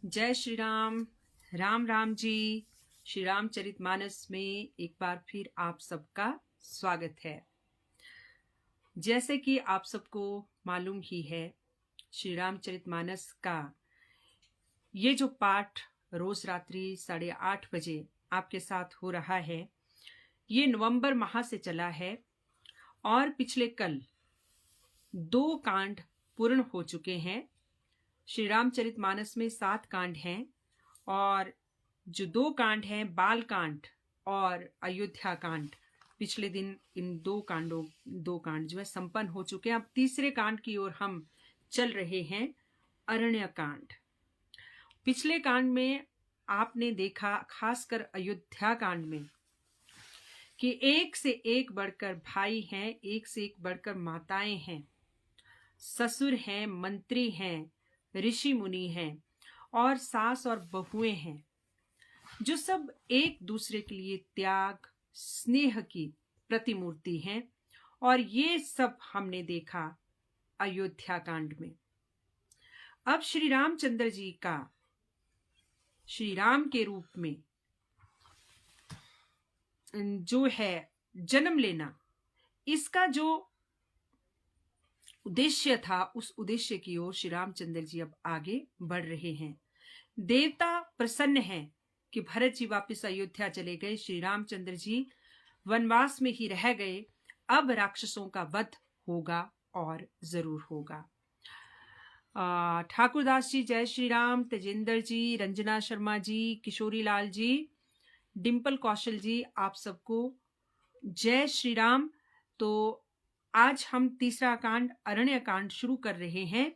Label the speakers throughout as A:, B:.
A: जय श्री राम। राम राम जी। श्री रामचरितमानस में एक बार फिर आप सबका स्वागत है। जैसे कि आप सबको मालूम ही है, श्री रामचरितमानस का ये जो पाठ रोज रात्रि 8:30 बजे आपके साथ हो रहा है, ये नवंबर माह से चला है और पिछले कल 2 कांड पूर्ण हो चुके हैं। श्री रामचरितमानस में 7 कांड हैं और जो 2 कांड हैं, बाल कांड और अयोध्या कांड, पिछले दिन इन 2 कांड जो है संपन्न हो चुके हैं। अब तीसरे कांड की ओर हम चल रहे हैं, अरण्य कांड। पिछले कांड में आपने देखा, खासकर अयोध्या कांड में, कि एक से एक बढ़कर भाई हैं, एक से एक बढ़कर माताएं हैं, ससुर हैं, मंत्री हैं, ऋषि मुनि हैं और सास और बहुएं हैं, जो सब एक दूसरे के लिए त्याग स्नेह की प्रतिमूर्ति हैं। और ये सब हमने देखा अयोध्या कांड में। अब श्री रामचंद्र जी का श्री राम के रूप में जो है जन्म लेना, इसका जो उद्देश्य था, उस उद्देश्य की ओर श्री रामचंद्र जी अब आगे बढ़ रहे हैं। देवता प्रसन्न हैं कि भरत जी वापस अयोध्या चले गए, श्री रामचंद्र जी वनवास में ही रह गए। अब राक्षसों का वध होगा और जरूर होगा। ठाकुरदास जी जय श्री राम, तेजेंद्र जी, रंजना शर्मा जी, किशोरी लाल जी, डिम्पल कौशल जी, आप सबको जय श्री राम। तो आज हम तीसरा कांड अरण्य कांड शुरू कर रहे हैं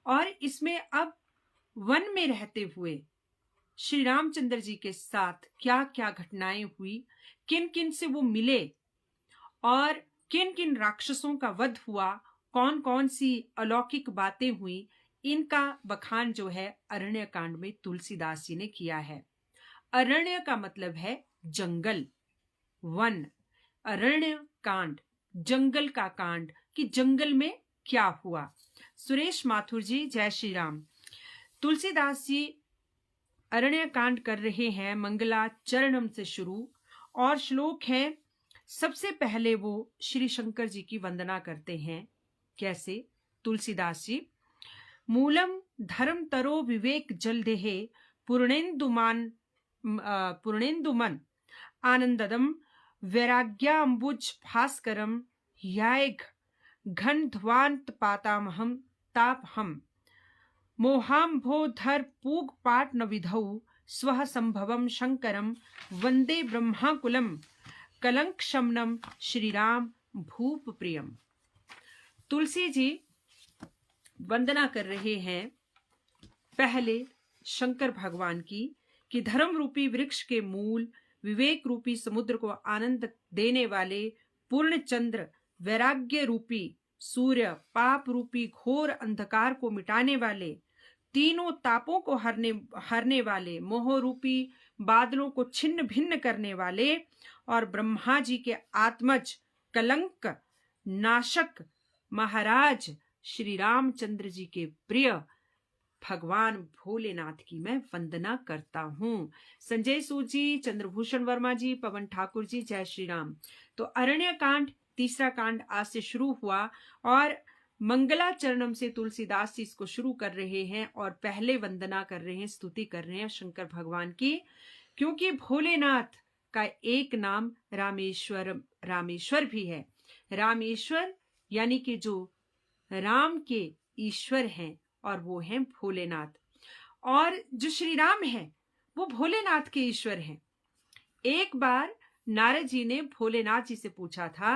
A: और इसमें अब वन में रहते हुए श्री रामचंद्र जी के साथ क्या क्या घटनाएं हुई, किन किन से वो मिले और किन किन राक्षसों का वध हुआ, कौन कौन सी अलौकिक बातें हुई, इनका बखान जो है अरण्य कांड में तुलसीदास जी ने किया है। अरण्य का मतलब है जंगल, वन। अरण्य कांड, जंगल का कांड, कि जंगल में क्या हुआ। सुरेश माथुर जी जय श्री राम। तुलसीदास जी अरण्य कांड कर रहे हैं मंगलाचरणम से शुरू, और श्लोक है, सबसे पहले वो श्री शंकर जी की वंदना करते हैं। कैसे? तुलसीदास जी, मूलम धर्म तरो विवेक जलदेहे पूर्णेन्दुमन आनंददम वैराग्याम्बुज भास्करम यायघ घनध्वांत पातामहम तापहम मोहाम्भोधर पूग पाट न विधौ स्वः संभवम शंकरम वंदे ब्रह्माकुलम कलंक शमनम श्रीराम भूप प्रियम। तुलसी जी वंदना कर रहे हैं पहले शंकर भगवान की, कि धर्म रूपी वृक्ष के मूल, विवेक रूपी समुद्र को आनंद देने वाले पूर्ण चंद्र, वैराग्य रूपी सूर्य, पाप रूपी घोर अंधकार को मिटाने वाले, तीनों तापों को हरने वाले, मोह रूपी बादलों को छिन्न भिन्न करने वाले, और ब्रह्मा जी के आत्मज, कलंक नाशक महाराज श्री रामचंद्र जी के प्रिय भगवान भोलेनाथ की मैं वंदना करता हूँ। संजय सूद जी, चंद्रभूषण वर्मा जी, पवन ठाकुर जी जय श्री राम। तो अरण्य कांड तीसरा कांड आज से शुरू हुआ और मंगलाचरणम से तुलसीदास जी इसको शुरू कर रहे हैं और पहले वंदना कर रहे हैं, स्तुति कर रहे हैं शंकर भगवान की, क्योंकि भोलेनाथ का एक नाम रामेश्वर भी है। रामेश्वर यानी कि जो राम के ईश्वर हैं और वो हैं भोलेनाथ, और जो श्री राम है वो भोलेनाथ के ईश्वर हैं। एक बार नारद जी ने भोलेनाथ जी से पूछा था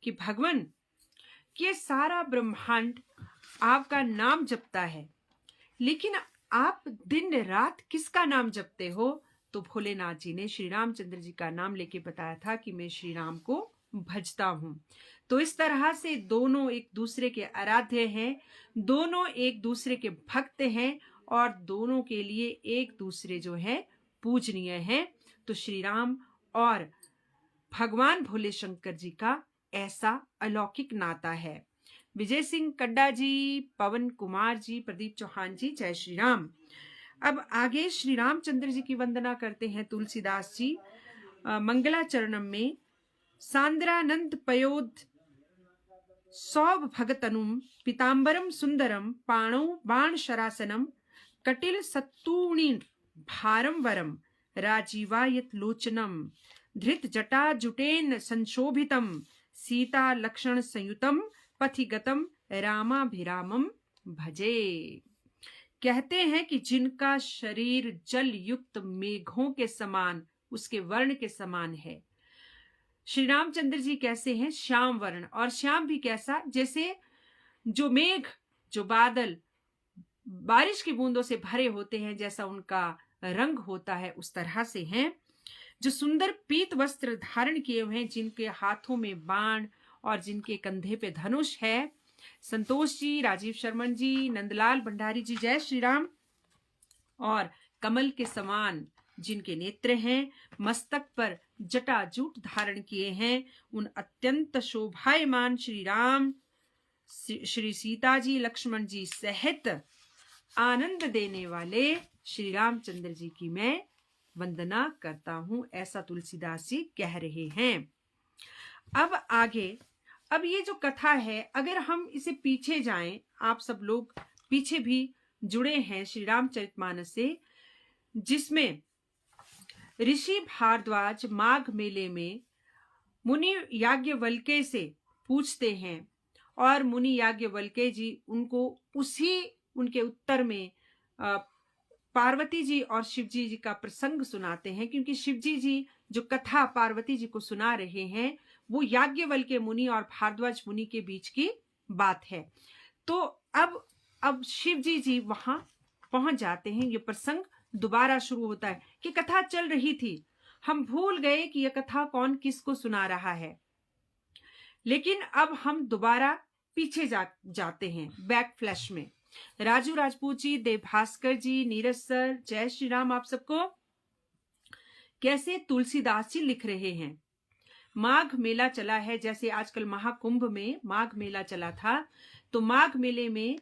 A: कि भगवान, ये सारा ब्रह्मांड आपका नाम जपता है, लेकिन आप दिन रात किसका नाम जपते हो? तो भोलेनाथ जी ने श्री रामचंद्र जी का नाम लेके बताया था कि मैं श्री राम को भजता हूं। तो इस तरह से दोनों एक दूसरे के आराध्य हैं, दोनों एक दूसरे के भक्त हैं और दोनों के लिए एक दूसरे जो है पूजनीय हैं। तो श्री राम और भगवान भोले शंकर जी का ऐसा अलौकिक नाता है। विजय सिंह कड्डा जी, पवन कुमार जी, प्रदीप चौहान जी जय श्री राम। अब आगे श्री रामचंद्र जी की वंदना करते हैं तुलसीदास जी मंगलाचरणम में। सांद्रानंद पयोध सौभ भगतनुम पीतांबरम सुंदरम पाणौ बाण शरासनम कटिल सत्तूणी भारम वरम राजीवायत लोचनम धृत जटा जुटेन संशोभितम सीता लक्षण संयुतम पथिगतम रामाभिरामम भजे। कहते हैं कि जिनका शरीर जल युक्त मेघों के समान, उसके वर्ण के समान है। श्री रामचंद्र जी कैसे हैं? श्याम वर्ण। और श्याम भी कैसा? जैसे जो मेघ, जो बादल बारिश की बूंदों से भरे होते हैं, जैसा उनका रंग होता है, उस तरह से हैं। जो सुंदर पीत वस्त्र धारण किए हुए हैं, जिनके हाथों में बाण और जिनके कंधे पे धनुष है। संतोष जी, राजीव शर्मन जी, नंदलाल भंडारी जी, जय श्री राम। और कमल के समान जिनके नेत्र हैं, मस्तक पर जटाजूट धारण किए हैं, उन अत्यंत शोभायमान श्री राम, श्री सीता जी, लक्ष्मण जी सहित आनंद देने वाले श्री रामचंद्र जी की मैं वंदना करता हूं, ऐसा तुलसीदास जी कह रहे हैं। अब आगे, अब ये जो कथा है, अगर हम इसे पीछे जाएं, आप सब लोग पीछे भी जुड़े हैं श्री रामचरितमानस से, जिसमें ऋषि भारद्वाज माघ मेले में मुनि याज्ञवल्क्य से पूछते हैं और मुनि याज्ञवल्क्य जी उनको उनके उत्तर में पार्वती जी और शिवजी जी का प्रसंग सुनाते हैं, क्योंकि शिवजी जी जो कथा पार्वती जी को सुना रहे हैं वो याज्ञवल्क्य मुनि और भारद्वाज मुनि के बीच की बात है। तो अब शिवजी जी वहां पहुंच जाते हैं। ये प्रसंग दोबारा शुरू होता है कि कथा चल रही थी, हम भूल गए कि यह कथा कौन किसको सुना रहा है, लेकिन अब हम दोबारा पीछे जाते हैं, बैक फ्लैश में। राजू राजपूत जी, देव भास्कर जी, नीरज सर, जय श्री राम आप सबको। कैसे तुलसीदास जी लिख रहे हैं, माघ मेला चला है, जैसे आजकल महाकुंभ में माघ मेला चला था, तो माघ मेले में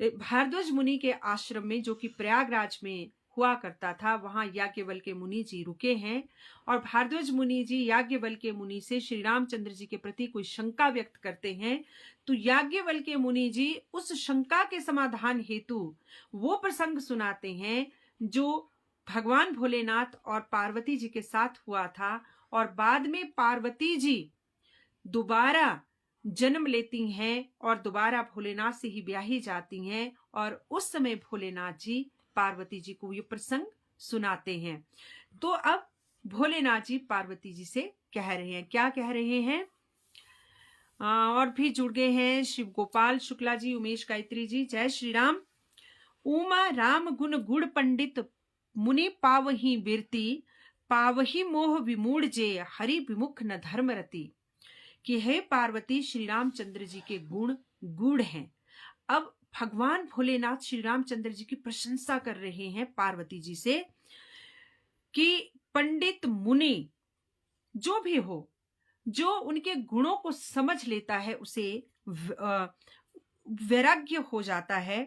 A: भारद्वाज मुनि के आश्रम में, जो कि प्रयागराज में हुआ करता था, वहां याज्ञवल्क्य मुनि जी रुके हैं और भारद्वाज मुनि जी याज्ञवल्क्य मुनि से श्री रामचंद्र जी के प्रति कोई शंका व्यक्त करते हैं। तो याज्ञवल्क्य मुनि जी उस शंका के समाधान हेतु वो प्रसंग सुनाते हैं जो भगवान भोलेनाथ और पार्वती जी के साथ हुआ था, और बाद में पार्वती जी दोबारा जन्म लेती हैं और दोबारा भोलेनाथ से ही ब्याही जाती हैं, और उस समय भोलेनाथ जी पार्वती जी को ये प्रसंग सुनाते हैं। तो अब भोलेनाथ जी पार्वती जी से कह रहे हैं, क्या कह रहे हैं? और भी जुड़ गए हैं शिव गोपाल शुक्ला जी, उमेश गायत्री जी, जय श्री राम। उमा राम गुण गुण पंडित मुनि पावही बिरती, पावही मोह विमूढ़ जे हरि विमुख न धर्मरति। कि हे पार्वती, श्री रामचंद्र जी के गुण गूढ़ हैं। अब भगवान भोलेनाथ श्री रामचंद्र जी की प्रशंसा कर रहे हैं पार्वती जी से कि पंडित मुनि जो भी हो, जो उनके गुणों को समझ लेता है उसे वैराग्य हो जाता है,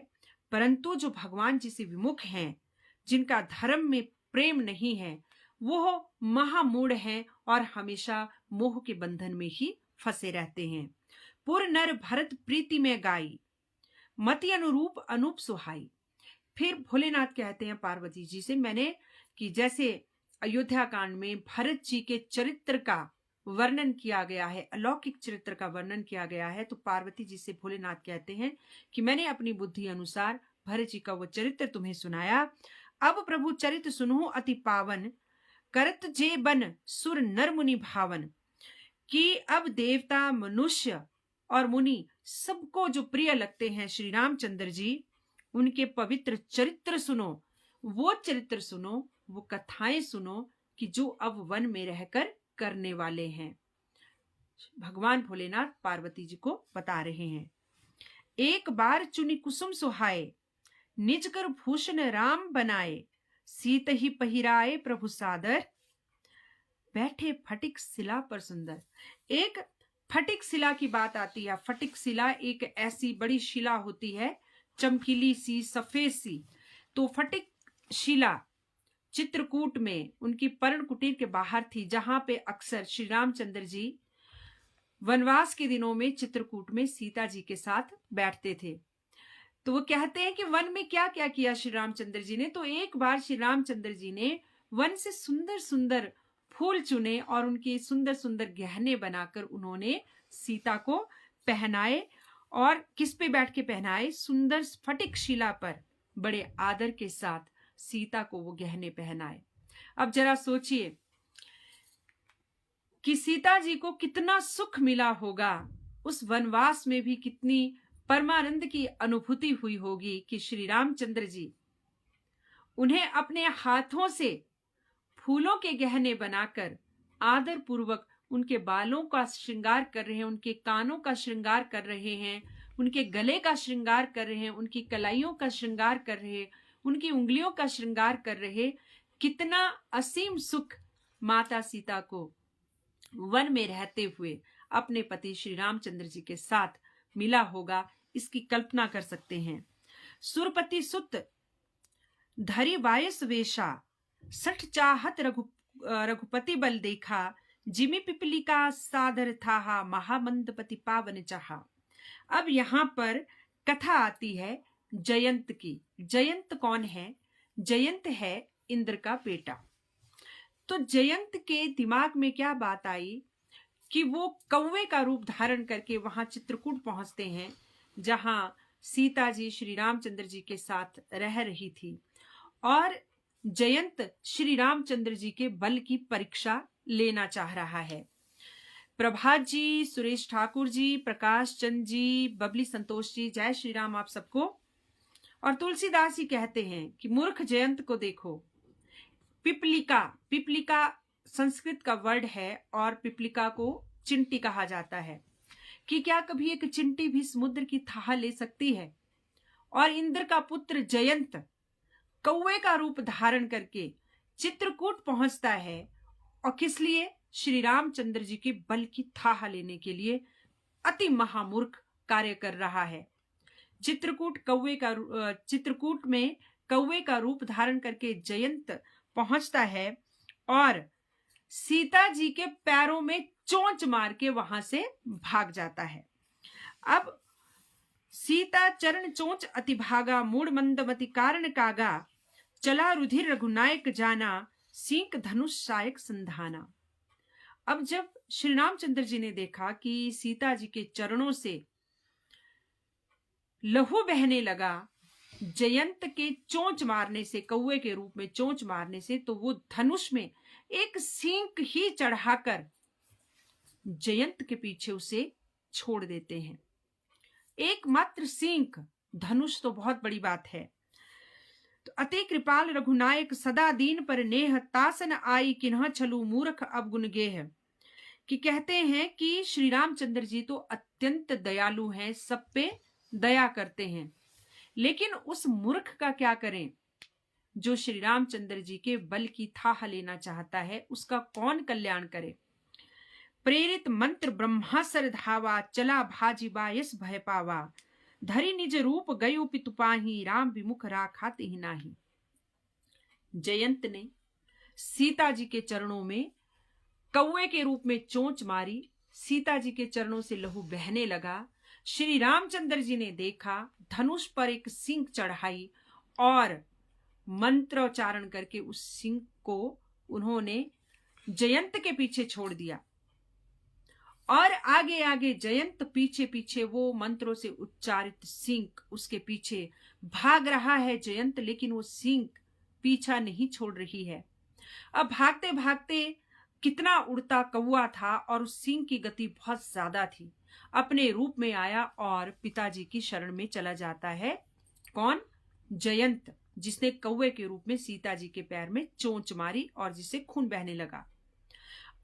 A: परंतु जो भगवान जी से विमुख हैं, जिनका धर्म में प्रेम नहीं है, वो महामूढ़ हैं और हमेशा मोह के बंधन में ही फंसे रहते हैं। पुर नर भरत प्रीति में गाई, मति अनुरूप अनूप सुहाई। फिर भोलेनाथ कहते हैं पार्वती जी से, मैंने कि जैसे अयोध्या कांड में भरत जी के चरित्र का वर्णन किया गया है, अलौकिक चरित्र का वर्णन किया गया है, तो पार्वती जी से भोलेनाथ कहते हैं कि मैंने अपनी बुद्धि अनुसार भरत जी का वो चरित्र तुम्हें सुनाया। अब प्रभु चरित्र सुनो अति पावन, करत जे बन सुर नर मुनि भावन। कि अब देवता, मनुष्य और मुनि सबको जो प्रिय लगते हैं श्री रामचंद्र जी, उनके पवित्र चरित्र सुनो, वो चरित्र सुनो, वो कथाएं सुनो कि जो अब वन में रहकर करने वाले हैं। भगवान भोलेनाथ पार्वती जी को बता रहे हैं। एक बार चुनी कुसुम सुहाए, निज कर भूषण राम बनाए, सीत ही पहिराए प्रभु सादर, बैठे फटिक शिला पर सुंदर। एक फटिक शिला की बात आती है। फटिक शिला एक ऐसी बड़ी शिला होती है, चमकीली सी, सफेद सी। तो फटिक शिला चित्रकूट में उनकी पर्ण कुटीर के बाहर थी, जहां पे अक्सर श्री रामचंद्र जी वनवास के दिनों में चित्रकूट में सीता जी के साथ बैठते थे। तो वो कहते हैं कि वन में क्या क्या किया श्री रामचंद्र जी ने। तो एक बार श्री रामचंद्र जी ने वन से सुंदर सुंदर फूल चुने और उनके सुंदर सुंदर गहने बनाकर उन्होंने सीता को पहनाए। और किस पे बैठ के पहनाए? सुंदर स्फटिक शिला पर बड़े आदर के साथ सीता को वो गहने पहनाए। अब जरा सोचिए कि सीता जी को कितना सुख मिला होगा, उस वनवास में भी कितनी परमानंद की अनुभूति हुई होगी कि श्री रामचंद्र जी उन्हें अपने हाथों से फूलों के गहने बनाकर आदर पूर्वक उनके बालों का श्रृंगार कर रहे हैं, उनके कानों का श्रृंगार कर रहे हैं, उनके गले का श्रृंगार कर रहे हैं, उनकी कलाइयों का श्रृंगार कर रहे हैं, उनकी उंगलियों का श्रृंगार कर रहे। कितना असीम सुख माता सीता को वन में रहते हुए अपने पति श्री रामचंद्र जी के साथ मिला होगा, इसकी कल्पना कर सकते हैं। सुरपति सुत धरि वायस वेशा, सठ चाहत रघुपति बल देखा, जिमि पिपलिका सादर था, महामंदपति पावन चाहा। अब यहां पर कथा आती है जयंत की। जयंत कौन है? जयंत है इंद्र का बेटा। तो जयंत के दिमाग में क्या बात आई कि वो कौवे का रूप धारण करके वहां चित्रकूट पहुंचते हैं, जहां सीता जी श्री रामचंद्र जी के साथ रह रही थी। और जयंत श्री रामचंद्र जी के बल की परीक्षा लेना चाह रहा है। प्रभात जी, सुरेश ठाकुर जी, प्रकाश चंद जी, बबली संतोष जी, जय श्री राम आप सबको। और तुलसीदास जी कहते हैं कि मूर्ख जयंत को देखो। पिपलिका, पिपलिका संस्कृत का वर्ड है और पिपलिका को चिंटी कहा जाता है कि क्या कभी एक चिंटी भी समुद्र की थाह ले सकती है? और इंद्र का पुत्र जयंत कौवे का रूप धारण करके चित्रकूट पहुंचता है। और किस लिए? श्री रामचंद्र जी के बल की थाह लेने के लिए अति महामूर्ख कार्य कर रहा है। चित्रकूट में कौवे का रूप धारण करके जयंत पहुंचता है और सीता जी के पैरों में चोंच मार के वहां से भाग जाता है। अब सीता चरण चोंच अति भागा, मूड मंदमति कारण कागा, चला रुधिर रघुनायक जाना, सींक धनुष सायक संधाना। अब जब श्री रामचंद्र जी ने देखा कि सीता जी के चरणों से लहू बहने लगा जयंत के चोंच मारने से, कौवे के रूप में चोंच मारने से, तो वो धनुष में एक सींक ही चढ़ाकर जयंत के पीछे उसे छोड़ देते हैं। एकमात्र सींक, धनुष तो बहुत बड़ी बात है। तो अति कृपाल रघुनायक सदा दीन पर नेह, तासन आई किन्ह छलू मूर्ख अब गुण गेह। कि कहते हैं कि श्री रामचंद्र जी तो अत्यंत दयालु हैं, सब पे दया करते हैं, लेकिन उस मूर्ख का क्या करें जो श्री रामचंद्र जी के बल की थाह लेना चाहता है, उसका कौन कल्याण करे। प्रेरित मंत्र ब्रह्मासर धावा, चला भाजी बायस भय पावा, धरि निज रूप गयो पितुपाही, राम विमुख राखात ही नाही। जयंत ने सीता जी के चरणों में कौवे के रूप में चोंच मारी, सीता जी के चरणों से लहू बहने लगा। श्री रामचंद्र जी ने देखा, धनुष पर एक सींग चढ़ाई और मंत्रोच्चारण करके उस सींग को उन्होंने जयंत के पीछे छोड़ दिया। और आगे आगे जयंत पीछे पीछे वो मंत्रों से उच्चारित सींग उसके पीछे भाग रहा है जयंत, लेकिन वो सींग पीछा नहीं छोड़ रही है। अब भागते भागते कितना उड़ता कौवा था और उस सींग की गति बहुत ज्यादा थी। अपने रूप में आया और पिताजी की शरण में चला जाता है। कौन? जयंत, जिसने कौवे के रूप में सीता जी के पैर में चोंच मारी और जिसे खून बहने लगा।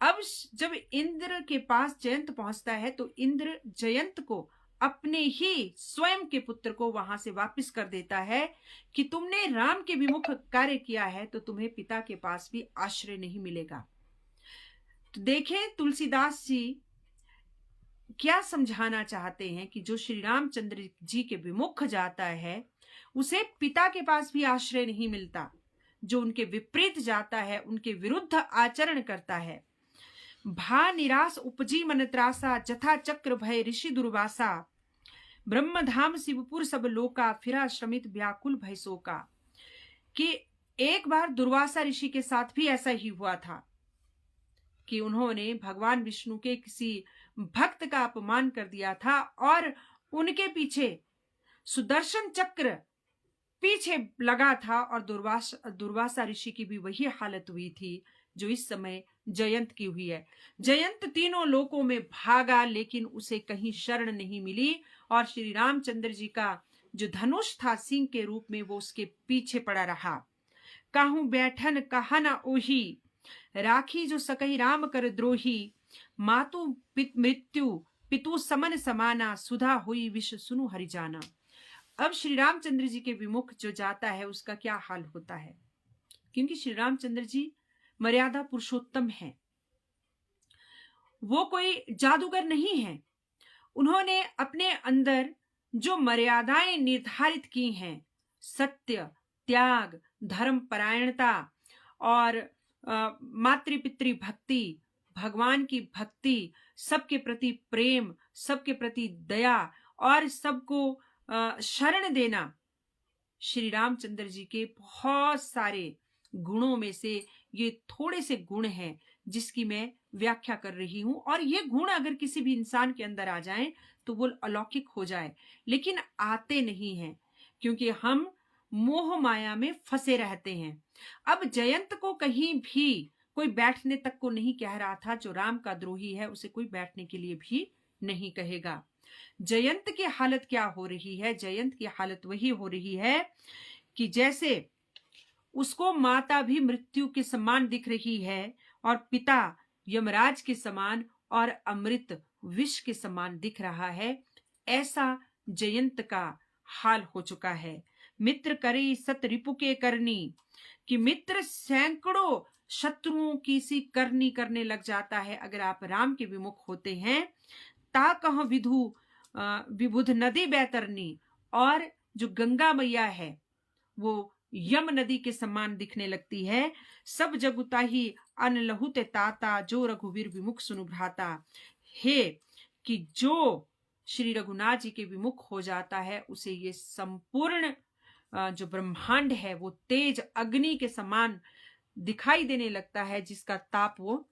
A: अब जब इंद्र के पास जयंत पहुंचता है तो इंद्र जयंत को अपने ही स्वयं के पुत्र को वहां से वापस कर देता है कि तुमने राम के विमुख कार्य किया है तो तुम्हें पिता के पास भी आश्रय नहीं मिलेगा। तो देखें तुलसीदास जी क्या समझाना चाहते हैं कि जो श्री रामचंद्र जी के विमुख जाता है उसे पिता के पास भी आश्रय नहीं मिलता। जो उनके विपरीत जाता है, उनके विरुद्ध आचरण करता है। भा निराश उपजी मन त्रासा, जथा चक्र भय ऋषि दुर्वासा, ब्रह्मधाम शिवपुर सब लोका, फिरा श्रमित व्याकुल भय शोका। कि एक बार दुर्वासा ऋषि के साथ भी ऐसा ही हुआ था कि उन्होंने भगवान विष्णु के किसी भक्त का अपमान कर दिया था और उनके पीछे सुदर्शन चक्र पीछे लगा था, और दुर्वासा ऋषि की भी वही हालत हुई थी जो इस समय जयंत की हुई है। जयंत तीनों लोकों में भागा, लेकिन उसे कहीं शरण नहीं मिली, और श्री रामचंद्र जी का जो धनुष था सिंह के रूप में, वो उसके पीछे पड़ा रहा। काहू बैठन कहा न ओही, राखी जो सकही राम कर द्रोही, मातु मृत्यु पितु समन समाना, सुधा हुई विष सुनु हरि जाना। अब श्री रामचंद्र जी के विमुख जो जाता है उसका क्या हाल होता है, क्योंकि श्री रामचंद्र जी मर्यादा पुरुषोत्तम है, वो कोई जादूगर नहीं है। उन्होंने अपने अंदर जो मर्यादाएं निर्धारित की हैं, सत्य, त्याग, धर्म परायणता और मातृपितृ भक्ति, भगवान की भक्ति, सबके प्रति प्रेम, सबके प्रति दया और सबको शरण देना, श्री रामचंद्र जी के बहुत सारे गुणों में से ये थोड़े से गुण हैं जिसकी मैं व्याख्या कर रही हूं। और ये गुण अगर किसी भी इंसान के अंदर आ जाएं तो वो अलौकिक हो जाए, लेकिन आते नहीं हैं क्योंकि हम मोह माया में फंसे रहते हैं। अब जयंत को कहीं भी कोई बैठने तक को नहीं कह रहा था। जो राम का द्रोही है उसे कोई बैठने के लिए भी नहीं कहेगा। जयंत की हालत क्या हो रही है? जयंत की हालत वही हो रही है कि जैसे उसको माता भी मृत्यु के समान दिख रही है और पिता यमराज के समान और अमृत विष के समान दिख रहा है। ऐसा जयंत का हाल हो चुका है। मित्र करे सत रिपु के करनी, कि मित्र सैकड़ों शत्रुओं की सी करनी करने लग जाता है अगर आप राम के विमुख होते हैं। ता कह विधु विबुध नदी बैतरनी, और जो गंगा मैया है वो यम नदी के समान दिखने लगती है। सब जगुता ही अन लहुते ताता, जो रघुवीर विमुख सुनु भ्राता। हे कि जो श्री रघुनाथ जी के विमुख हो जाता है उसे ये संपूर्ण जो ब्रह्मांड है वो तेज अग्नि के समान दिखाई देने लगता है, जिसका ताप वो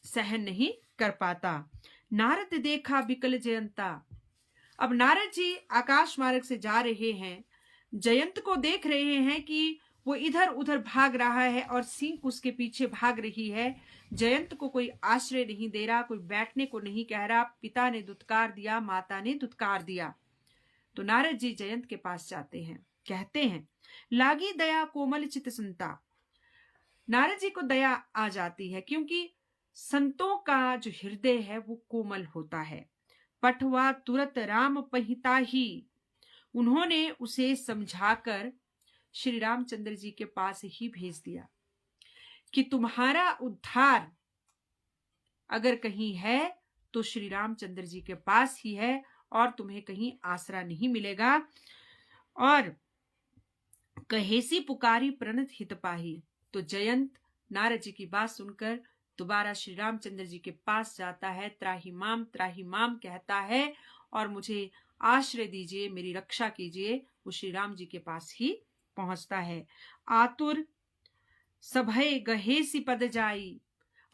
A: सहन नहीं कर पाता। नारद देखा बिकल जयंता। अब नारद जी आकाश मार्ग से जा रहे हैं, जयंत को देख रहे हैं कि वो इधर उधर भाग रहा है और सिंह उसके पीछे भाग रही है। जयंत को कोई आश्रय नहीं दे रहा, कोई बैठने को नहीं कह रहा। पिता ने दुत्कार दिया, माता ने दुत्कार दिया। तो नारद जी जयंत के पास जाते हैं, कहते हैं लागी दया कोमल चित संता। नारद जी को दया आ जाती है क्योंकि संतों का जो हृदय है वो कोमल होता है। पठवा तुरत राम पहिता ही, उन्होंने उसे समझाकर श्री रामचंद्र जी के पास ही भेज दिया कि तुम्हारा उद्धार अगर कहीं है तो श्री रामचंद्र जी के पास ही है और तुम्हें कहीं आसरा नहीं मिलेगा। और कहेसी पुकारी प्रणत हित पाही। तो जयंत नारद जी की बात सुनकर दोबारा श्री रामचंद्र जी के पास जाता है, त्राही माम कहता है और मुझे आश्रय दीजिए, मेरी रक्षा कीजिए। वो श्री राम जी के पास ही पहुंचता है। आतुर सभय गहेसी पद जाई।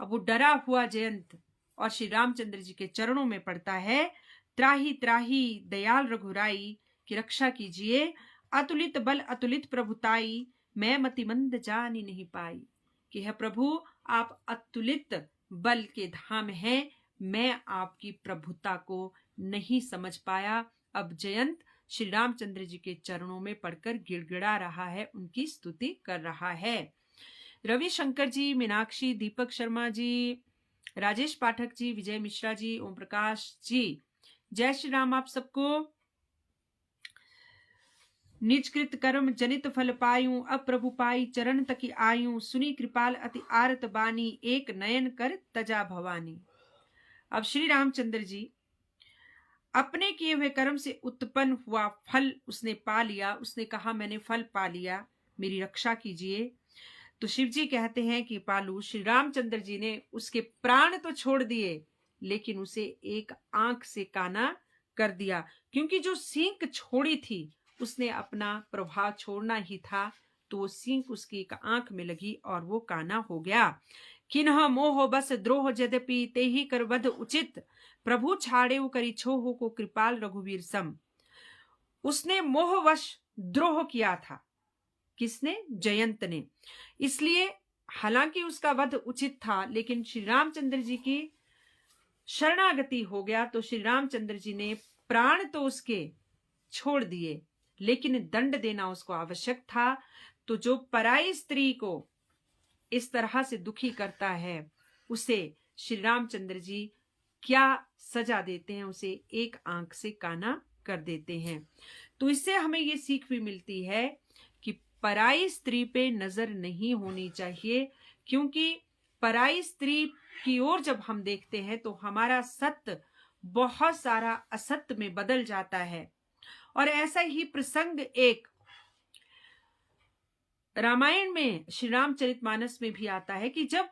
A: अब वो डरा हुआ जयंत और श्री रामचंद्र जी के चरणों में पड़ता है, त्राही त्राही दयाल रघुराई, की रक्षा कीजिए। अतुलित बल अतुलित प्रभुताई, मैं मति मंद जानी नहीं पाई। कि है प्रभु आप अतुलित बल के धाम हैं, मैं आपकी प्रभुता को नहीं समझ पाया। अब जयंत श्री रामचंद्र जी के चरणों में पड़कर गिड़गिड़ा रहा है, उनकी स्तुति कर रहा है। रविशंकर जी, मीनाक्षी, दीपक शर्मा जी, राजेश पाठक जी, विजय मिश्रा जी, ओम प्रकाश जी, जय श्री राम। आप सबको निजकृत कर्म जनित फल पायूं, अब प्रभु पाई चरण तकी आयूं, सुनी कृपाल अति आरत बानी, एक नयन कर तजा भवानी। अब श्री रामचंद्र जी अपने किए हुए कर्म से उत्पन्न हुआ फल उसने पा लिया। उसने कहा मैंने फल पा लिया, मेरी रक्षा कीजिए। तो शिव जी कहते हैं कि पालू, श्री रामचंद्र जी ने उसके प्राण तो छोड़ दिए, लेकिन उसे एक आंख से काना कर दिया, क्योंकि जो सींग छोड़ी थी उसने अपना प्रभाव छोड़ना ही था, तो वो सींग उसकी एक आंख में लगी और वो काना हो गया। किन्ह मोह बस द्रोह यद्यपि ते ही कर वध उचित, प्रभु छाड़े करी छोह को कृपाल रघुवीर सम। उसने मोहवश द्रोह किया था। किसने? जयंत ने। इसलिए हालांकि उसका वध उचित था, लेकिन श्री रामचंद्र जी की शरणागति हो गया, तो श्री रामचंद्र जी ने प्राण तो उसके छोड़ दिए, लेकिन दंड देना उसको आवश्यक था। तो जो पराई स्त्री को इस तरह से दुखी करता है, उसे श्री रामचंद्र जी क्या सजा देते हैं? उसे एक आंख से काना कर देते हैं। तो इससे हमें ये सीख भी मिलती है कि पराई स्त्री पे नजर नहीं होनी चाहिए, क्योंकि पराई स्त्री की ओर जब हम देखते हैं तो हमारा सत्य बहुत सारा असत्य में बदल जाता है। और ऐसा ही प्रसंग एक रामायण में, श्री रामचरितमानस में भी आता है कि जब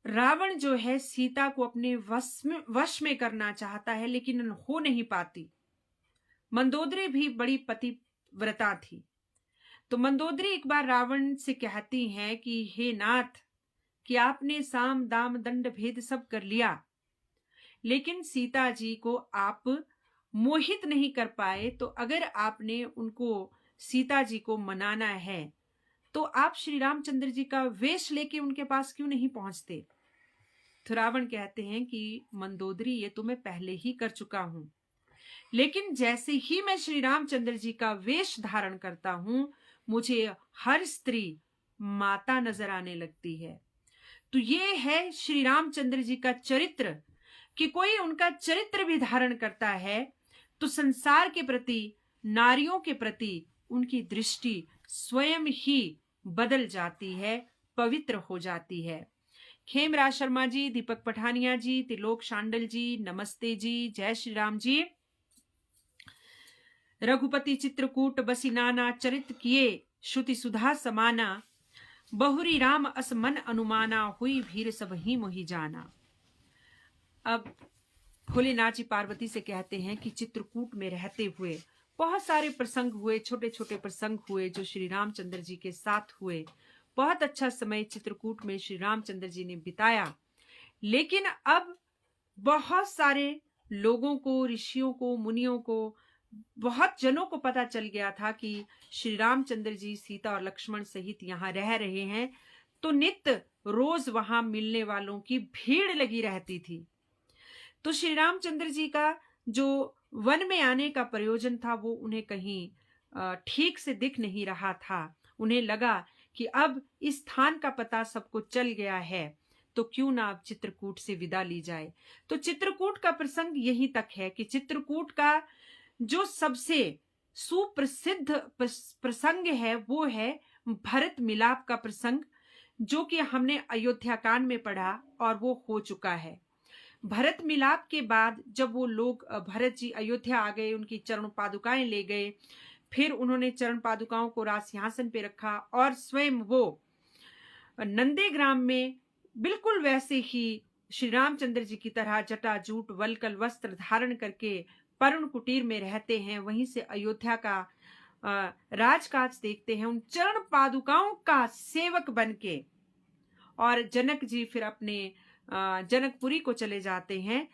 A: रावण जो है सीता को अपने वश में करना चाहता है, लेकिन हो नहीं पाती। मंदोदरी भी बड़ी पतिव्रता थी, तो मंदोदरी एक बार रावण से कहती हैं कि हे नाथ, कि आपने साम दाम दंड भेद सब कर लिया, लेकिन सीता जी को आप मोहित नहीं कर पाए, तो अगर आपने उनको, सीता जी को मनाना है, तो आप श्री रामचंद्र जी का वेश लेके उनके पास क्यों नहीं पहुंचते? तो रावण कहते हैं कि मंदोदरी, ये तो मैं पहले ही कर चुका हूं, लेकिन जैसे ही मैं श्री रामचंद्र जी का वेश धारण करता हूं, मुझे हर स्त्री माता नजर आने लगती है। तो ये है श्री रामचंद्र जी का चरित्र, कि कोई उनका चरित्र भी धारण करता है तो संसार के प्रति, नारियों के प्रति उनकी दृष्टि स्वयं ही बदल जाती है, पवित्र हो जाती है। खेमराज शर्मा जी, दीपक पठानिया जी, त्रिलोक शांडल जी, नमस्ते जी, जय श्री राम जी। रघुपति चित्रकूट बसी नाना, चरित किए श्रुति सुधा समाना, बहुरी राम अस मन अनुमाना, हुई भीर सब ही मोहि जाना। अब भोलेनाथ जी पार्वती से कहते हैं कि चित्रकूट में रहते हुए बहुत सारे प्रसंग हुए, छोटे छोटे प्रसंग हुए जो श्री रामचंद्र जी के साथ हुए। बहुत अच्छा समय चित्रकूट में श्री रामचंद्र जी ने बिताया, लेकिन अब बहुत सारे लोगों को, ऋषियों को, मुनियों को, बहुत जनों को पता चल गया था कि श्री रामचंद्र जी सीता और लक्ष्मण सहित यहाँ रह रहे हैं, तो नित्य रोज वहां मिलने वालों की भीड़ लगी रहती थी। तो श्री रामचंद्र जी का जो वन में आने का प्रयोजन था, वो उन्हें कहीं ठीक से दिख नहीं रहा था। उन्हें लगा कि अब इस स्थान का पता सबको चल गया है, तो क्यों ना अब चित्रकूट से विदा ली जाए। तो चित्रकूट का प्रसंग यहीं तक है कि चित्रकूट का जो सबसे सुप्रसिद्ध प्रसंग है वो है भरत मिलाप का प्रसंग, जो कि हमने अयोध्या कांड में पढ़ा और वो हो चुका है। भरत मिलाप के बाद जब वो लोग, भरत जी अयोध्या आ गए, उनकी चरण पादुकाएं ले गए, फिर उन्होंने चरण पादुकाओं को राज सिंहासन पे रखा और स्वयं वो नंदेग्राम में बिल्कुल वैसे ही श्री रामचंद्र जी की तरह जटाजूट वलकल वस्त्र धारण करके पर्ण कुटीर में रहते हैं। वहीं से अयोध्या का राजकाज देखते हैं, उन चरण पादुकाओं का सेवक बनके, और जनक जी फिर अपने जनकपुरी को चले जाते हैं।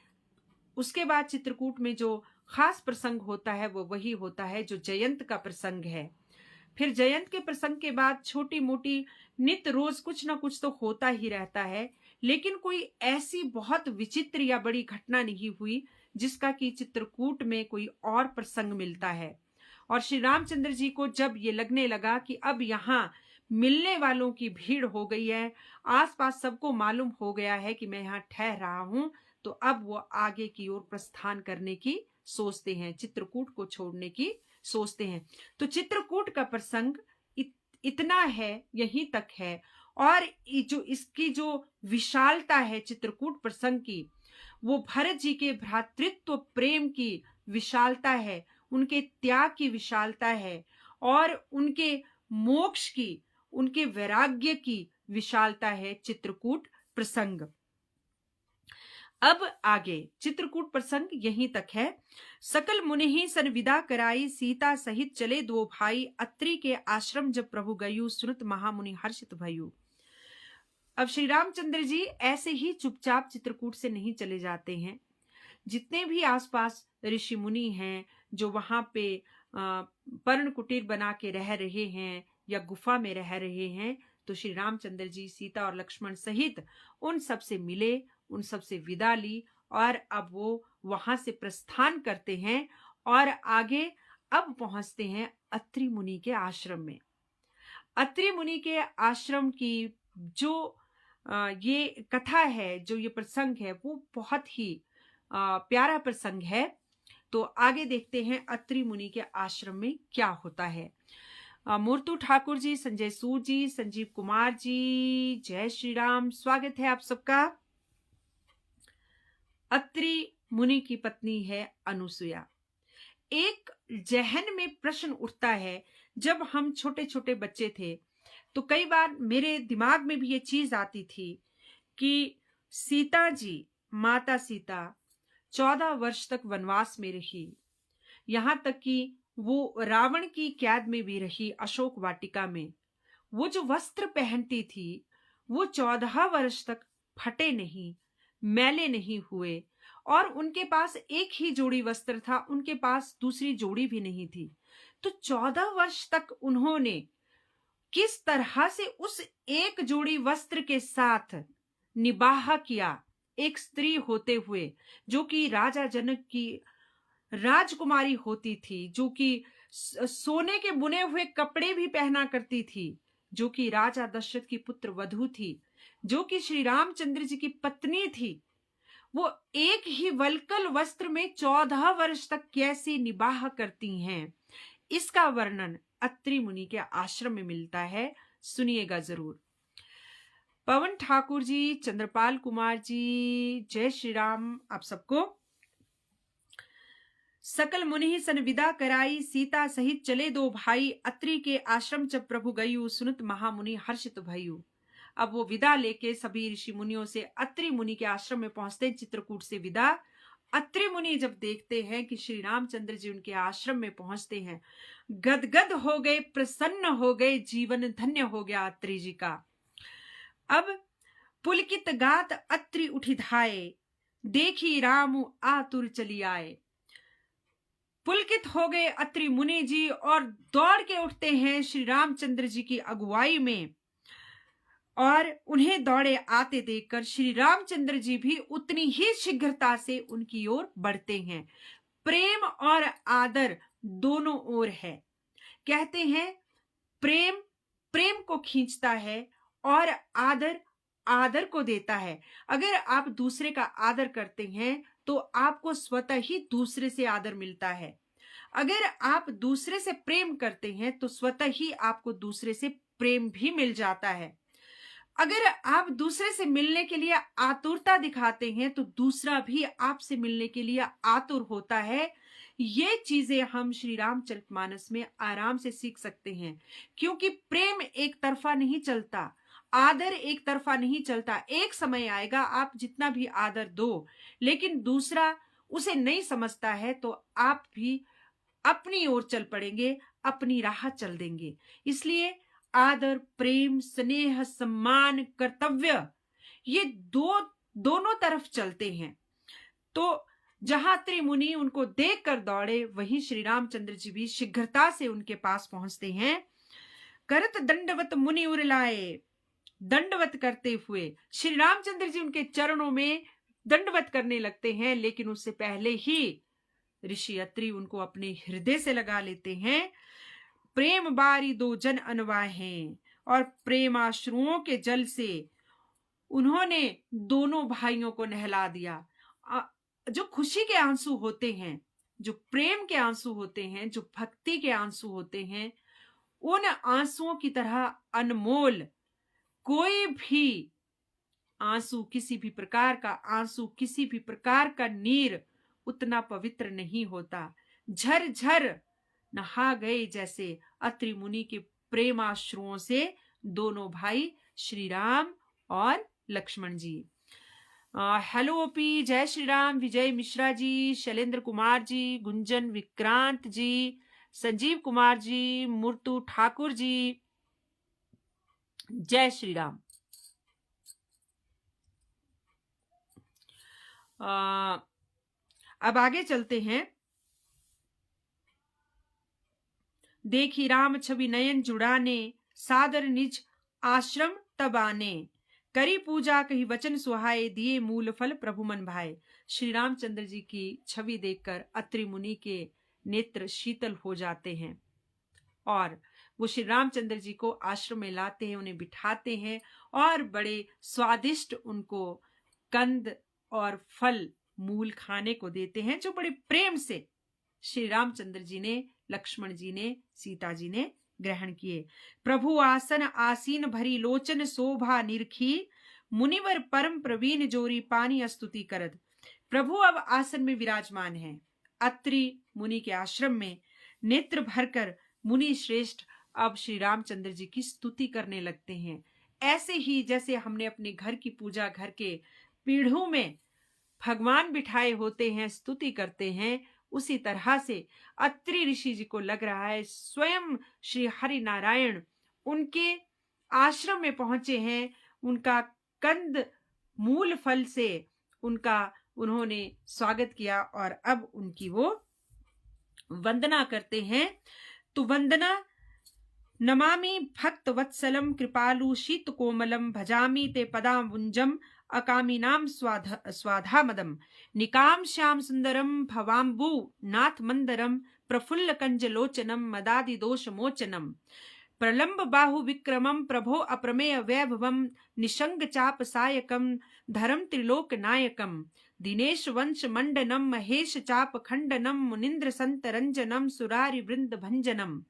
A: उसके बाद चित्रकूट में जो खास प्रसंग होता है वो वही होता है जो जयंत का प्रसंग है। फिर जयंत के प्रसंग के बाद छोटी मोटी नित्य रोज कुछ ना कुछ तो होता ही रहता है, लेकिन कोई ऐसी बहुत विचित्र या बड़ी घटना नहीं हुई जिसका कि चित्रकूट में कोई और प्रसंग मिलता है। और श्री रामचंद्र जी को जब ये लगने लगा कि अब यहाँ मिलने वालों की भीड़ हो गई है, आसपास सबको मालूम हो गया है कि मैं यहाँ ठहर रहा हूं, तो अब वो आगे की ओर प्रस्थान करने की सोचते हैं, चित्रकूट को छोड़ने की सोचते हैं। तो चित्रकूट का प्रसंग इतना है, यहीं तक है। और जो इसकी जो विशालता है चित्रकूट प्रसंग की, वो भरत जी के भ्रातृत्व प्रेम की विशालता है, उनके त्याग की विशालता है, और उनके मोक्ष की, उनके वैराग्य की विशालता है चित्रकूट प्रसंग। अब आगे चित्रकूट प्रसंग यहीं तक है। सकल मुनि ही सन विदा कराई, सीता सहित चले दो भाई, अत्रि के आश्रम जब प्रभु गयु, सुनत महामुनि हर्षित भयु। अब श्री रामचंद्र जी ऐसे ही चुपचाप चित्रकूट से नहीं चले जाते हैं। जितने भी आसपास ऋषि मुनि हैं जो वहां पे पर्ण कुटीर बना के रह रहे हैं या गुफा में रह रहे हैं, तो श्री रामचंद्र जी सीता और लक्ष्मण सहित उन सब से मिले, उन सब से विदा ली और अब वो वहां से प्रस्थान करते हैं और आगे अब पहुंचते हैं अत्रि मुनि के आश्रम में। अत्रि मुनि के आश्रम की जो ये कथा है, जो ये प्रसंग है, वो बहुत ही प्यारा प्रसंग है। तो आगे देखते हैं अत्रि मुनि के आश्रम में क्या होता है। मूर्तु ठाकुर जी, संजय सूद जी, संजीव कुमार जी, जय श्री राम, स्वागत है आप सबका। अत्रि मुनि की पत्नी है अनुसुया। एक जहन में प्रश्न उठता है, जब हम छोटे छोटे बच्चे थे तो कई बार मेरे दिमाग में भी ये चीज आती थी कि सीता जी, माता सीता 14 वर्ष तक वनवास में रही, यहां तक कि वो रावण की कैद में भी रही अशोक वाटिका में। वो जो वस्त्र पहनती थी वो 14 वर्ष तक फटे नहीं, मैले नहीं हुए और उनके पास एक ही जोड़ी वस्त्र था, उनके पास दूसरी जोड़ी भी नहीं थी। तो 14 वर्ष तक उन्होंने किस तरह से उस एक जोड़ी वस्त्र के साथ निबाह किया, एक स्त्री होते हुए, जो कि राजा जनक की राजकुमारी होती थी, जो कि सोने के बुने हुए कपड़े भी पहना करती थी, जो कि राजा दशरथ की पुत्र वधू थी, जो कि श्री रामचंद्र जी की पत्नी थी। वो एक ही वल्कल वस्त्र में 14 वर्ष तक कैसे निबाह करती हैं, इसका वर्णन अत्रि मुनि के आश्रम में मिलता है। सुनिएगा जरूर। पवन ठाकुर जी, चंद्रपाल कुमार जी, जय श्री राम आप सबको। सकल मुनि सन विदा कराई, सीता सहित चले दो भाई, अत्रि के आश्रम जब प्रभु गयु, सुनत महामुनि हर्षित भयु। अब वो विदा लेके सभी ऋषि मुनियों से अत्रि मुनि के आश्रम में पहुंचते हैं, चित्रकूट से विदा। अत्रि मुनि जब देखते हैं कि श्री रामचंद्र जी उनके आश्रम में पहुंचते हैं, गदगद हो गए, प्रसन्न हो गए, जीवन धन्य हो गया अत्रि जी का। अब पुलकित गात अत्रि उठी धाये, देखी राम आतुर चली आए। पुलकित हो गए अत्रि मुनि जी और दौड़ के उठते हैं श्री रामचंद्र जी की अगुवाई में, और उन्हें दौड़े आते देखकर श्री रामचंद्र जी भी उतनी ही शीघ्रता से उनकी ओर बढ़ते हैं। प्रेम और आदर दोनों ओर है। कहते हैं प्रेम प्रेम को खींचता है और आदर आदर को देता है। अगर आप दूसरे का आदर करते हैं तो आपको स्वतः ही दूसरे से आदर मिलता है। अगर आप दूसरे से प्रेम करते हैं तो स्वतः ही आपको दूसरे से प्रेम भी मिल जाता है। अगर आप दूसरे से मिलने के लिए आतुरता दिखाते हैं तो दूसरा भी आपसे मिलने के लिए आतुर होता है। ये चीजें हम श्री रामचरितमानस में आराम से सीख सकते हैं, क्योंकि प्रेम एक तरफा नहीं चलता, आदर एक तरफा नहीं चलता। एक समय आएगा आप जितना भी आदर दो, लेकिन दूसरा उसे नहीं समझता है तो आप भी अपनी ओर चल पड़ेंगे, अपनी राह चल देंगे। इसलिए आदर, प्रेम, स्नेह, सम्मान, कर्तव्य, ये दोनों तरफ चलते हैं। तो जहां अत्रि मुनि उनको देखकर दौड़े, वहीं श्री रामचंद्र जी भी शीघ्रता से उनके पास पहुंचते हैं। करत दंडवत मुनि उर लाए, दंडवत करते हुए श्री रामचंद्र जी उनके चरणों में दंडवत करने लगते हैं, लेकिन उससे पहले ही ऋषि अत्रि उनको अपने हृदय से लगा लेते हैं। प्रेम बारी दो जन अनवाहें, और प्रेमाश्रुओं के जल से उन्होंने दोनों भाइयों को नहला दिया। जो खुशी के आंसू होते हैं, जो प्रेम के आंसू होते हैं, जो भक्ति के आंसू होते हैं, उन आंसुओं की तरह अनमोल कोई भी आंसू, किसी भी प्रकार का आंसू, किसी भी प्रकार का नीर उतना पवित्र नहीं होता। झर झर नहा गए जैसे अत्रि मुनि के प्रेमाश्रुओं से दोनों भाई श्री राम और लक्ष्मण जी। हेलो ओपी, जय श्री राम, विजय मिश्रा जी, शैलेंद्र कुमार जी, गुंजन विक्रांत जी, संजीव कुमार जी, मुर्तु ठाकुर जी, जय श्री राम। अब आगे चलते हैं। देखी राम छवि नयन जुड़ाने, सादर निज आश्रम तब आने, करी पूजा कही वचन सुहाए, दिए मूल फल प्रभु मन भाए। श्री रामचंद्र जी की छवि देखकर अत्रि मुनि के नेत्र शीतल हो जाते हैं और वो श्री रामचंद्र जी को आश्रम में लाते हैं, उन्हें बिठाते हैं और बड़े स्वादिष्ट उनको कंद और फल मूल खाने को देते हैं, जो बड़े प्रेम से श्री रामचंद्र जी ने, लक्ष्मण जी ने, सीता जी ने ग्रहण किए। प्रभु आसन आसीन भरी लोचन शोभा निरखी, मुनिवर परम प्रवीण जोरी पानी स्तुति करत। प्रभु अब आसन में विराजमान हैं। अत्रि मुनि के आश्रम में नेत्र भरकर मुनि श्रेष्ठ अब श्री रामचंद्र जी की स्तुति करने लगते हैं। ऐसे ही जैसे हमने अपने घर की पूजा घर के पीढ़ों में भगवान बिठाए होते हैं, स्तुति करते हैं, उसी तरह से अत्रि ऋषि जी को लग रहा है स्वयं श्री हरि नारायण उनके आश्रम में पहुंचे हैं। उनका कंद मूल फल से उनका उन्होंने स्वागत किया और अब उनकी वो वंदना करते हैं। तो वंदना, नमामि भक्त वत्सलम कृपालु शीत कोमलम, भजामि ते पदाम्बुजम अकामिनाम स्वाधामदम, निकाम श्याम सुंदरम भवाम्बु नाथ मंदरम, प्रफुल्ल कंजलोचनम मदादि दोष मोचनम, प्रलंब बाहु विक्रमम प्रभो अप्रमेय वैभवम, निशंग चाप सायकम धरम त्रिलोक नायकम, दिनेश वंश मंडनम महेश चाप खंडनम, मुनिंद्र संत रंजनम सुरारि वृंद भंजनम,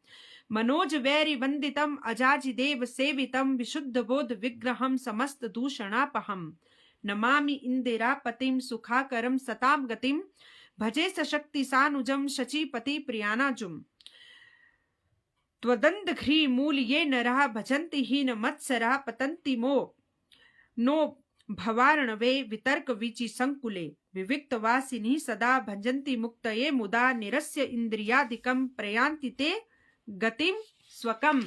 A: मनोज वैरि वंदितम अजाजि देव सेवितम, विशुद्ध बोध विग्रहम समस्त दूषणापहम, नमामि इंदिरापतिम सुखाकरम सताम गतिम, भजे सशक्ति सानुजम शचीपति प्रियानाजुम, त्वदंधघ्री मूल ये नरः भजन्ति हीन मत्सरः, पतन्ति मो नो भवार्णवे वितर्क विचि संकुले, विविक्त वासिनी सदा भजन्ति मुक्तये मुदा, निरस्य इंद्रियादिकम प्रयान्ति ते गतिम स्वकम,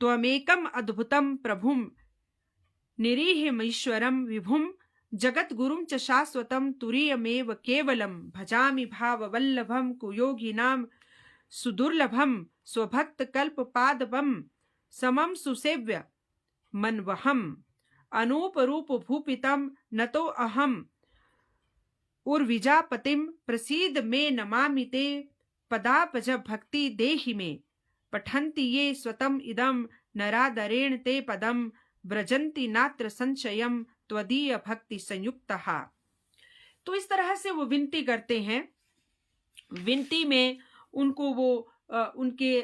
A: त्वमेकम अद्भुतम प्रभुम निरीहमीश्वरम, विभुम जगद्गुरुं च शाश्वतं तुरीयमेव केवलम, भजामि भाववल्लभम कुयोगिनां सुदुर्लभम, स्वभक्त कल्पपादपम समम सुसेव्य मनवहम, अनूप रूप भूपितम नतो अहम उर्विजापतिम, प्रसीद मे नमामि ते पदापज भक्ति देहि मे, पठन्ति ये स्वतम इदम नरादरेण ते पदम, व्रजन्ति नात्र संशयम त्वदीय भक्ति संयुक्तः। तो इस तरह से वो विनती करते हैं। विनती में उनको वो उनके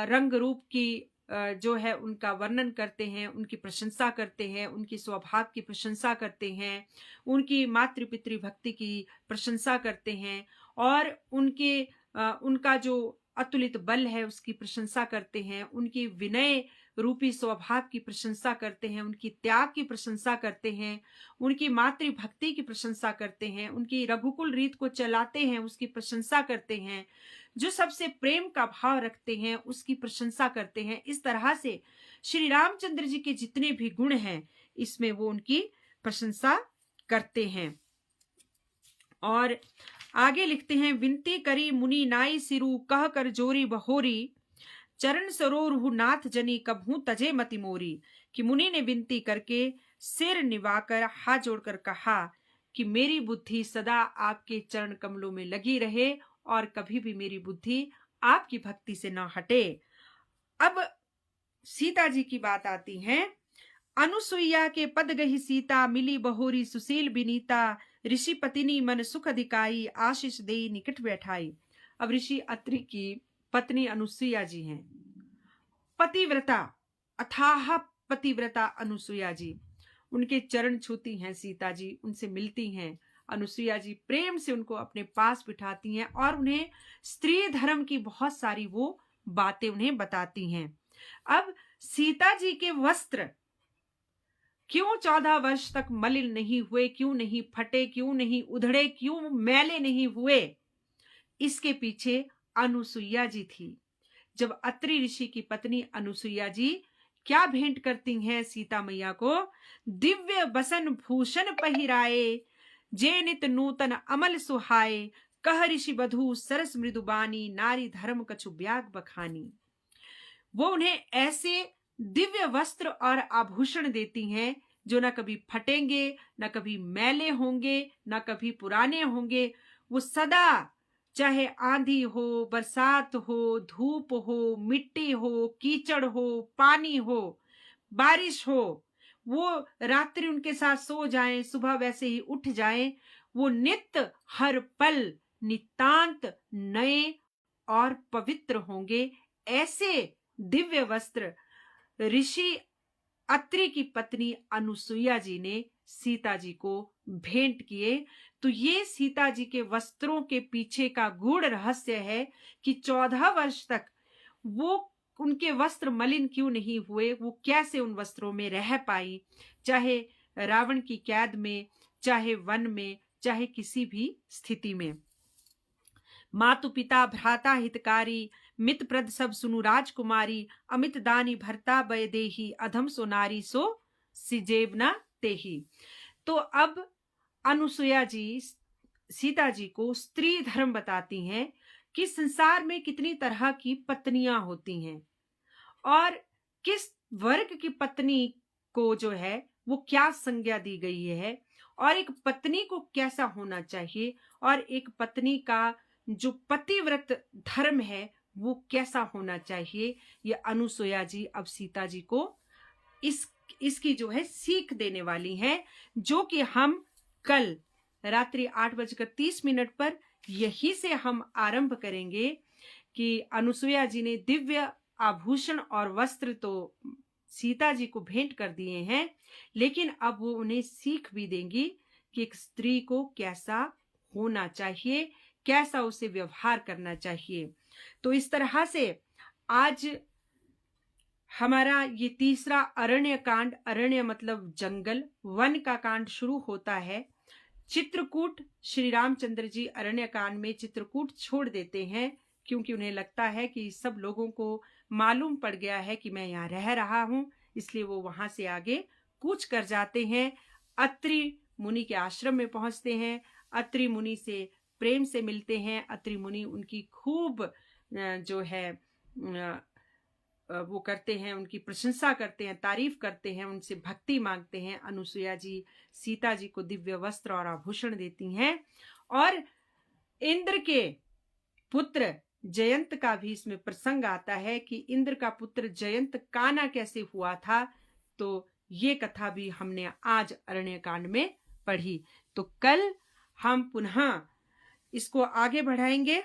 A: रंग रूप की जो है उनका वर्णन करते हैं, उनकी प्रशंसा करते हैं, उनकी स्वभाव की प्रशंसा करते हैं, उनकी मातृ पितृ भक्ति की प्रशंसा करते हैं और उनका जो अतुलित बल है उसकी प्रशंसा करते हैं, उनकी विनय रूपी स्वभाव की प्रशंसा करते हैं, उनकी त्याग की प्रशंसा करते हैं, उनकी मातृभक्ति की प्रशंसा करते हैं, उनकी रघुकुल रीत को चलाते हैं उसकी प्रशंसा करते हैं, जो सबसे प्रेम का भाव रखते हैं उसकी प्रशंसा करते हैं। इस तरह से श्री रामचंद्र जी के जितने भी गुण हैं इसमें वो उनकी प्रशंसा करते हैं। और आगे लिखते हैं, विनती करी मुनि नाई सिरु कह कर जोरी बहोरी, चरण सरोरहु नाथ जनी कबहू तजे मति मोरी, कि मुनि ने विनती करके सिर निवाकर हाथ जोड़कर कहा कि मेरी बुद्धि सदा आपके चरण कमलों में लगी रहे और कभी भी मेरी बुद्धि आपकी भक्ति से न हटे। अब सीता जी की बात आती है। अनुसुईया के पद गही सीता, मिली बहोरी सुशील बिनीता, ऋषि पत्नी मन सुख अधिकाई, आशीष देई निकट बैठाई। अब ऋषि अत्रि की पत्नी अनुसुईया जी हैं, पतिव्रता, अथाह पतिव्रता अनुसुईया जी। उनके चरण छूती हैं सीता जी, उनसे मिलती हैं। अनुसुईया जी प्रेम से उनको अपने पास बिठाती हैं और उन्हें स्त्री धर्म की बहुत सारी वो बातें उन्हें बताती हैं। अब सीता जी के वस्त्र क्यों 14 वर्ष तक मलिन नहीं हुए, क्यों नहीं फटे, क्यों नहीं उधड़े, क्यों मैले नहीं हुए, इसके पीछे अनुसुईया जी थी। जब अत्रि ऋषि की पत्नी अनुसुईया जी क्या भेंट करती हैं सीता मैया को, दिव्य बसन भूषण पहिराए, जे नित नूतन अमल सुहाए, कह ऋषि बधू सरस मृदुबानी, नारी धर्म कछु ब्याग बखानी। वो उन्हें ऐसे दिव्य वस्त्र और आभूषण देती हैं जो न कभी फटेंगे, न कभी मैले होंगे, न कभी पुराने होंगे। वो सदा, चाहे आंधी हो, बरसात हो, धूप हो, मिट्टी हो, कीचड़ हो, पानी हो, बारिश हो, वो रात्रि उनके साथ सो जाएं, सुबह वैसे ही उठ जाएं, वो नित्य हर पल नितांत नए और पवित्र होंगे। ऐसे दिव्य वस्त्र ऋषि अत्रि की पत्नी अनुसुईया जी ने सीता जी को भेंट किए। तो ये सीता जी के वस्त्रों के पीछे का गूढ़ रहस्य है कि 14 वर्ष तक वो उनके वस्त्र मलिन क्यों नहीं हुए, वो कैसे उन वस्त्रों में रह पाई, चाहे रावण की कैद में, चाहे वन में, चाहे किसी भी स्थिति में। मातु पिता भ्राता हितकारी, मित प्रद सब सुनु राजकुमारी, अमित दानी भरता बय देही, अधम सो नारी सो सिजेब न तेही। तो अब अनुसुईया जी सीता जी को स्त्री धर्म बताती हैं कि संसार में कितनी तरह की पत्नियां होती हैं और किस वर्ग की पत्नी को जो है वो क्या संज्ञा दी गई है, और एक पत्नी को कैसा होना चाहिए, और एक पत्नी का जो पतिव्रत धर्म है वो कैसा होना चाहिए। ये अनुसुईया जी अब सीता जी को इसकी जो है सीख देने वाली हैं, जो कि हम कल रात्रि 8:30 पर यही से हम आरंभ करेंगे कि अनुसुईया जी ने दिव्य आभूषण और वस्त्र तो सीता जी को भेंट कर दिए हैं, लेकिन अब वो उन्हें सीख भी देंगी कि एक स्त्री को कैसा होना चाहिए, कैसा उसे व्यवहार करना चाहिए। तो इस तरह से आज हमारा ये तीसरा अरण्य कांड, अरण्य मतलब जंगल, वन का कांड शुरू होता है। चित्रकूट, श्री रामचंद्र जी अरण्य कांड में चित्रकूट छोड़ देते हैं क्योंकि उन्हें लगता है कि सब लोगों को मालूम पड़ गया है कि मैं यहाँ रह रहा हूं, इसलिए वो वहां से आगे कूच कर जाते हैं। अत्रि मुनि के आश्रम में पहुंचते हैं, अत्रि मुनि से प्रेम से मिलते हैं। अत्रि मुनि उनकी खूब जो है वो करते हैं, उनकी प्रशंसा करते हैं, तारीफ करते हैं, उनसे भक्ति मांगते हैं। अनुसुईया जी सीता जी को दिव्य वस्त्र और आभूषण देती हैं, और इंद्र के पुत्र जयंत का भी इसमें प्रसंग आता है कि इंद्र का पुत्र जयंत काना कैसे हुआ था। तो ये कथा भी हमने आज अरण्य कांड में पढ़ी। तो कल हम पुनः इसको आगे बढ़ाएंगे।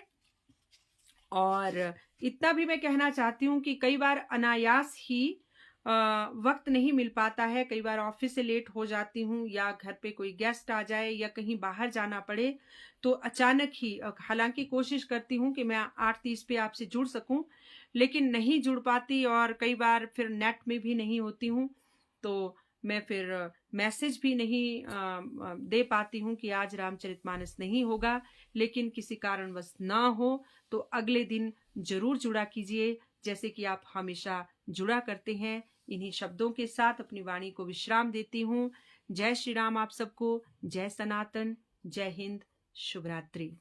A: और इतना भी मैं कहना चाहती हूँ कि कई बार अनायास ही वक्त नहीं मिल पाता है, कई बार ऑफिस से लेट हो जाती हूँ, या घर पे कोई गेस्ट आ जाए, या कहीं बाहर जाना पड़े, तो अचानक ही, हालांकि कोशिश करती हूँ कि मैं 8:30 पे आपसे जुड़ सकूं, लेकिन नहीं जुड़ पाती, और कई बार फिर नेट में भी नहीं होती हूँ, तो मैं फिर मैसेज भी नहीं दे पाती हूँ कि आज रामचरितमानस नहीं होगा। लेकिन किसी कारणवश ना हो तो अगले दिन जरूर जुड़ा कीजिए, जैसे कि आप हमेशा जुड़ा करते हैं। इन्हीं शब्दों के साथ अपनी वाणी को विश्राम देती हूँ। जय श्री राम आप सबको, जय सनातन, जय हिंद, शुभ रात्रि।